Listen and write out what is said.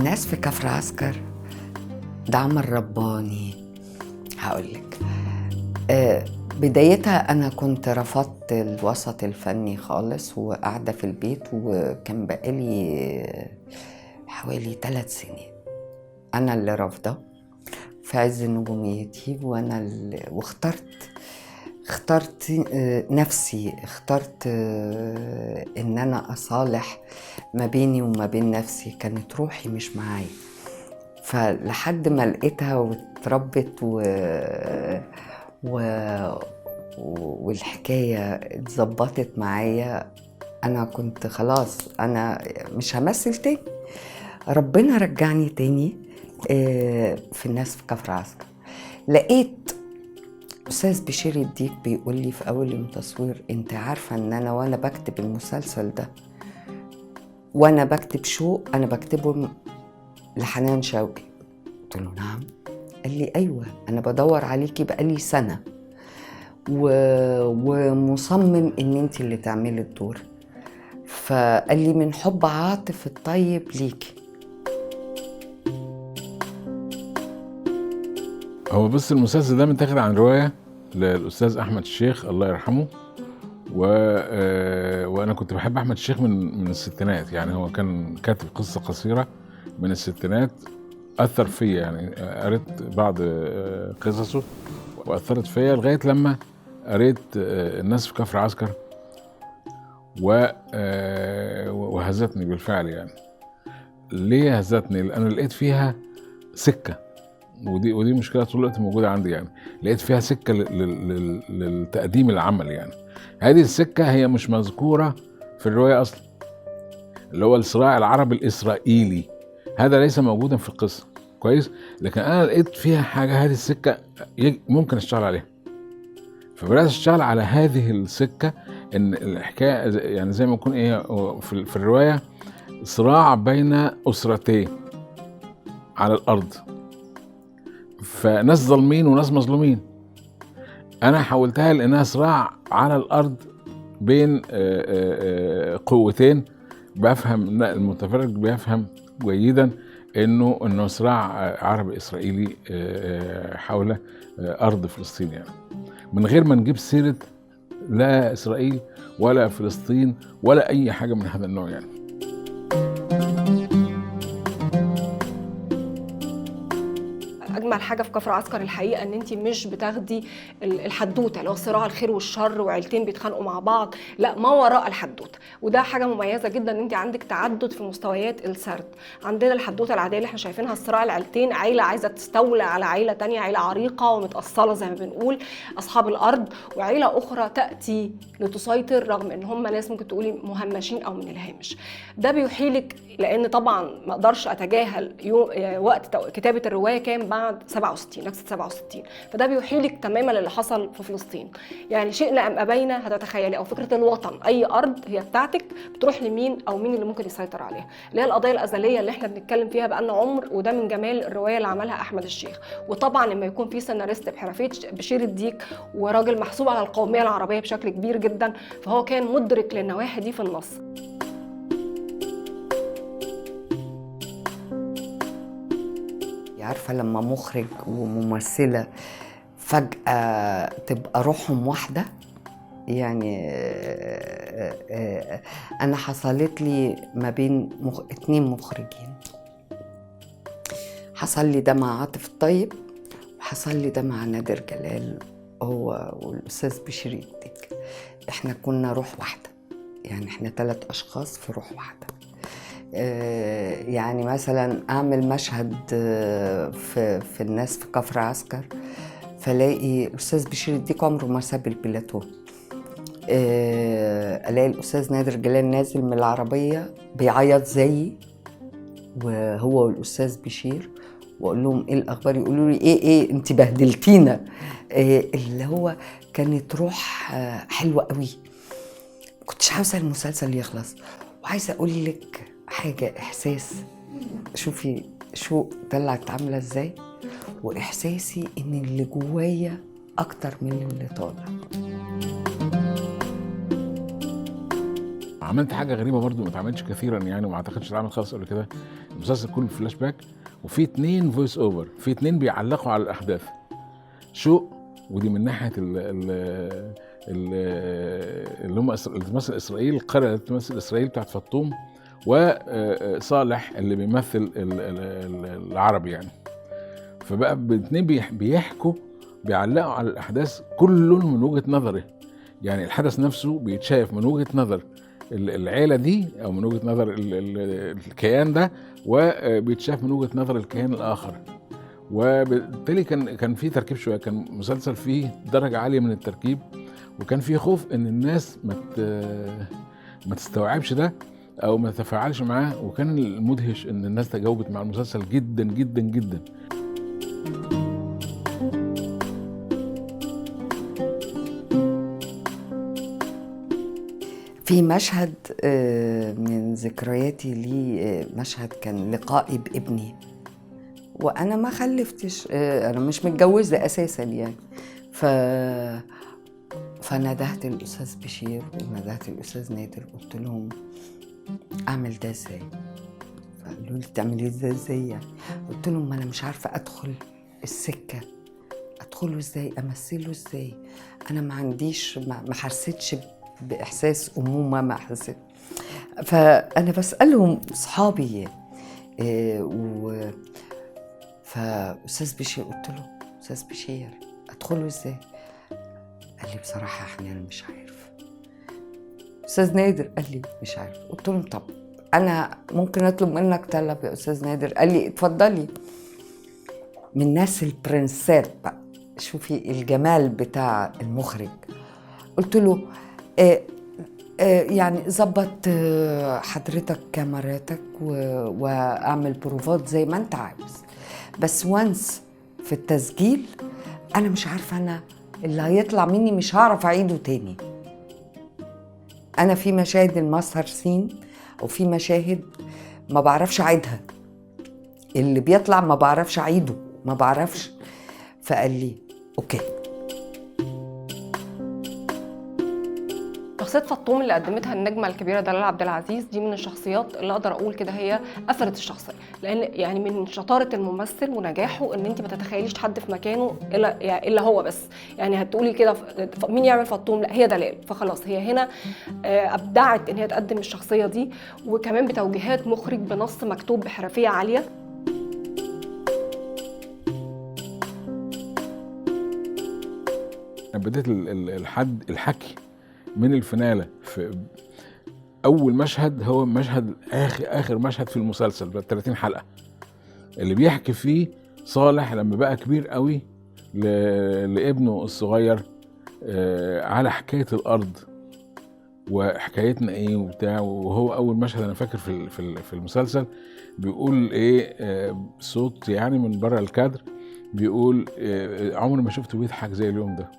الناس في كفر عسكر ده عمل رباني. هقولك بدايتها أنا كنت رفضت الوسط الفني خالص وقاعدة في البيت، وكان بقالي حوالي 3 سنين أنا اللي رافضة في عز نجوميتي، وأنا اللي اخترت نفسي، اخترت إن أنا أصالح ما بيني وما بين نفسي. كانت روحي مش معايا، فلحد ما لقيتها واتربت والحكاية اتظبطت معايا. أنا كنت خلاص أنا مش همثل تاني. ربنا رجعني تاني في الناس في كفر عسكر. لقيت أستاذ بشير الديك بيقول لي في أول يوم تصوير: أنت عارفة إن أنا وأنا بكتب المسلسل ده وأنا بكتب شوق أنا بكتبه لحنان شوقي؟ قلت له نعم. قال لي أيوة، أنا بدور عليكي بقالي سنة ومصمم إن أنت اللي تعملي الدور. فقال لي من حب عاطف الطيب ليكي. هو بس المسلسل ده متاخد عن رواية للأستاذ أحمد الشيخ الله يرحمه، وأنا كنت بحب أحمد الشيخ من الستينات. يعني هو كان كاتب قصة قصيرة من الستينات أثر فيا، يعني قريت بعض قصصه وأثرت فيا لغاية لما قريت الناس في كفر عسكر وهزتني بالفعل. يعني ليه هزتني؟ لأن لقيت فيها سكة، ودي مشكلة طول الوقت موجودة عندي. يعني لقيت فيها سكة للتقديم العمل. يعني هذه السكة هي مش مذكورة في الرواية أصلا، اللي هو الصراع العربي الإسرائيلي، هذا ليس موجودا في القصة كويس. لكن أنا لقيت فيها حاجة، هذه السكة ممكن أشتغل عليها، فبدأت أشتغل على هذه السكة. إن الحكاية يعني زي ما يكون في الرواية صراع بين أسرتين على الأرض، فناس ظالمين وناس مظلومين. انا حولتها لانها صراع على الارض بين قوتين. بفهم المتفرج بيفهم جيدا انه صراع عربي اسرائيلي حول ارض فلسطين، يعني من غير ما نجيب سيرة لا اسرائيل ولا فلسطين ولا اي حاجة من هذا النوع. يعني اجمل حاجه في كفر عسكر الحقيقه ان انت مش بتاخدي الحدوته اللي هو صراع الخير والشر وعيلتين بيتخانقوا مع بعض، لا، ما وراء الحدوته. وده حاجه مميزه جدا ان انت عندك تعدد في مستويات السرد. عندنا الحدوته العاديه اللي احنا شايفينها الصراع العيلتين، عيله عايزه تستولى على عيله تانية، عيله عريقه ومتاصله زي ما بنقول اصحاب الارض، وعيله اخرى تاتي لتسيطر رغم ان هم ناس ممكن تقولي مهمشين او من الهامش. ده بيحيلك، لان طبعا ما اقدرش اتجاهل وقت كتابه الروايه كان بعد 67 نكسه 67، فده بيحيلك تماما اللي حصل في فلسطين. يعني شئنا ام ابينا هتتخيلي، او فكره الوطن، اي ارض هي بتاعتك بتروح لمين او مين اللي ممكن يسيطر عليها، اللي هي القضيه الازليه اللي احنا بنتكلم فيها بقالنا عمر. وده من جمال الروايه اللي عملها احمد الشيخ. وطبعا لما يكون في سيناريست بحرفيه بشير الديك وراجل محسوب على القوميه العربيه بشكل كبير جدا، فهو كان مدرك للنواحي دي في النص. عارفة لما مخرج وممثلة فجأة تبقى روحهم واحدة؟ يعني أنا حصلت لي ما بين 2 مخرجين. حصل لي ده مع عاطف الطيب، وحصل لي ده مع نادر جلال هو والأستاذ بشير الديك. احنا كنا روح واحدة، يعني احنا 3 أشخاص في روح واحدة. يعني مثلا اعمل مشهد في الناس في كفر عسكر، فلاقي الاستاذ بشير الديك عمره ما ساب البلاتو، الاقي الاستاذ نادر جلال نازل من العربيه بيعيط زيي وهو والاستاذ بشير، واقول لهم ايه الاخبار؟ يقولوا لي ايه انت بهدلتينا. اللي هو كانت روح حلوه قوي. كنتش عاوزه المسلسل يخلص. وعايزه اقول لك حاجة، إحساس، شوفي شو طلعت عاملة إزاي، وإحساسي إن اللي جوايا أكتر من اللي طالع. عملت حاجه غريبه برضو ما اتعملتش كثيرا يعني، وما اعتقدش اتعمل خالص قبل كده. المسلسل كله فلاش باك، وفي 2 فويس اوفر، في 2 بيعلقوا على الاحداث. شوق، ودي من ناحيه اللي هم اللي بتمثل اسرائيل، القريه اللي بتمثل اسرائيل بتاعت فطوم، وصالح اللي بيمثل العربي يعني. فبقى الاثنين بيحكوا، بيعلقوا على الاحداث كل من وجهه نظره. يعني الحدث نفسه بيتشاف من وجهه نظر العيله دي، او من وجهه نظر الكيان ده، وبيتشاف من وجهه نظر الكيان الاخر. وبالتالي كان في تركيب شويه، كان مسلسل فيه درجه عاليه من التركيب، وكان فيه خوف ان الناس ما تستوعبش ده او ما تتفاعلش معاه. وكان المدهش ان الناس تجاوبت مع المسلسل جدا جدا جدا. في مشهد من ذكرياتي لي، مشهد كان لقائي بابني وانا ما خلفتش، انا مش متجوزه اساسا يعني. فندهت الاستاذ بشير وندهت الاستاذ نادر، قلت لهم اعمل ده ازاي؟ فقالوا لي تعملي ده ازاي يعني؟ قلت لهم ما انا مش عارفه ادخل السكه، ادخله ازاي، امثله ازاي؟ انا ما عنديش، ما حسيتش باحساس امومه، ما حسيت. فانا بسالهم صحابي فاستاذ بشير، قلت له استاذ بشير ادخله ازاي؟ قال لي بصراحه احنا مش عارف. استاذ نادر قال لي مش عارف. قلت لهم طب انا ممكن اطلب منك طلب يا استاذ نادر؟ قال لي اتفضلي. من ناس البرنسات بقى، شوفي الجمال بتاع المخرج. قلت له يعني ظبط حضرتك كاميراتك واعمل بروفات زي ما انت عاوز، بس وانس في التسجيل انا مش عارفه، انا اللي هيطلع مني مش هعرف اعيده تاني. انا في مشاهد الماستر سين وفي مشاهد ما بعرفش اعيدها، اللي بيطلع ما بعرفش اعيده، ما بعرفش. فقال لي اوكي. شخصية فطوم اللي قدمتها النجمة الكبيرة دلال عبد العزيز دي من الشخصيات اللي اقدر اقول كده هي قفلت الشخصية، لان يعني من شطارة الممثل ونجاحه ان انت ما تتخيليش حد في مكانه الا هو بس. يعني هتقولي كده مين يعمل فطوم؟ لا هي دلال. فخلاص هي هنا ابدعت ان هي تقدم الشخصية دي، وكمان بتوجيهات مخرج بنص مكتوب بحرفية عالية. بديت الحكي من الفنالة. في أول مشهد هو مشهد آخر مشهد في المسلسل بقى 30 حلقة، اللي بيحكي فيه صالح لما بقى كبير قوي لابنه الصغير على حكاية الأرض وحكايتنا إيه وبتاع. وهو أول مشهد أنا فاكر في المسلسل بيقول إيه صوت يعني من بره الكادر، بيقول عمري ما شفته بيضحك زي اليوم ده.